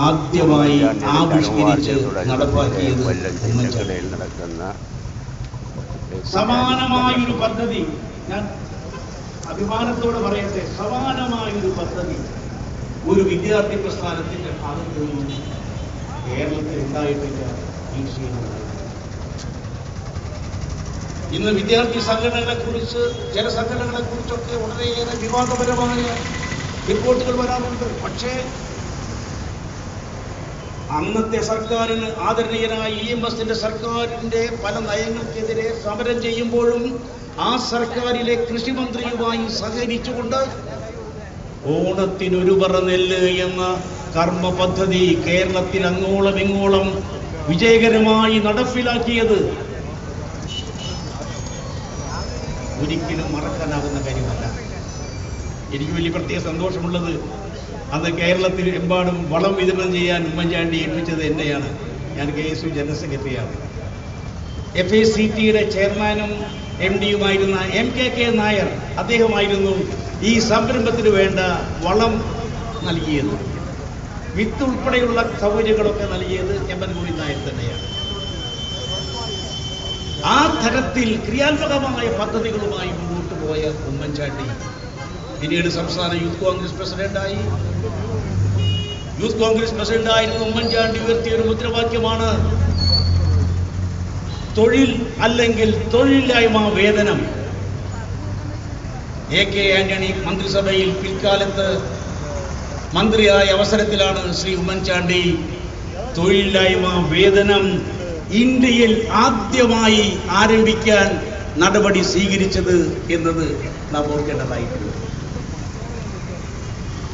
ആദ്യമായി ആവിഷ്കരിച്ച് നടപ്പാക്കിയത് സമാനമായൊരു പദ്ധതി, ഞാൻ അഭിമാനത്തോടെ പറയട്ടെ, സമാനമായൊരു പദ്ധതി ഒരു വിദ്യാർത്ഥി പ്രസ്ഥാനത്തിന്റെ ഭാഗത്ത് നിന്നും കേരളത്തിൽ ഉണ്ടായിട്ടില്ല. ഇന്ന് വിദ്യാർത്ഥി സംഘടനകളെ കുറിച്ച്, ചില സംഘടനകളെ കുറിച്ചൊക്കെ വളരെയേറെ വിവാദപരമായ റിപ്പോർട്ടുകൾ വരാറുണ്ട്. പക്ഷേ അന്നത്തെ സർക്കാരിന്, ആദരണീയനായ EMSന്റെ സർക്കാരിന്റെ പല നയങ്ങൾക്കെതിരെ സമരം ചെയ്യുമ്പോഴും ആ സർക്കാരിലെ കൃഷിമന്ത്രിയുമായി സഹകരിച്ചുകൊണ്ട് ഓണത്തിനൊരു പറ നെല്ല് എന്ന കർമ്മ പദ്ധതി കേരളത്തിൽ അങ്ങോളം ഇങ്ങോളം വിജയകരമായി നടപ്പിലാക്കിയത് ഒരിക്കലും മറക്കാനാകുന്ന കാര്യമല്ല. എനിക്ക് വലിയ പ്രത്യേക സന്തോഷമുള്ളത്, അന്ന് കേരളത്തിൽ എമ്പാടും വളം വിതരണം ചെയ്യാൻ ഉമ്മൻചാണ്ടി ഏൽപ്പിച്ചത് എന്നെയാണ്. ഞാൻ KSU ജനറൽ സെക്രട്ടറിയാണ്. FACTയുടെ ചെയർമാനും MDയുമായിരുന്ന MKK നായർ, അദ്ദേഹമായിരുന്നു ഈ സംരംഭത്തിന് വേണ്ട വളം നൽകിയത്. വിത്ത് ഉൾപ്പെടെയുള്ള സൗകര്യങ്ങളൊക്കെ നൽകിയത് ചെമ്പൻകുടി നായർ തന്നെയാണ്. ആ തരത്തിൽ ക്രിയാത്മകമായ പദ്ധതികളുമായി മുന്നോട്ട് പോയ ഉമ്മൻചാണ്ടി പിന്നീട് സംസ്ഥാന യൂത്ത് കോൺഗ്രസ് പ്രസിഡന്റായി. യൂത്ത് കോൺഗ്രസ് പ്രസിഡന്റായിരുന്ന ഉമ്മൻചാണ്ടി ഉയർത്തിയൊരു മുദ്രാവാക്യമാണ് തൊഴിൽ അല്ലെങ്കിൽ തൊഴിലില്ലായ്മ വേതനം. AK ആന്റണി മന്ത്രിസഭയിൽ പിൽക്കാലത്ത് മന്ത്രിയായ അവസരത്തിലാണ് ശ്രീ ഉമ്മൻചാണ്ടി തൊഴിലില്ലായ്മ വേതനം ഇന്ത്യയിൽ ആദ്യമായി ആരംഭിക്കാൻ നടപടി സ്വീകരിച്ചത് എന്നത് നാം ഓർക്കേണ്ടതായിട്ടുണ്ട്.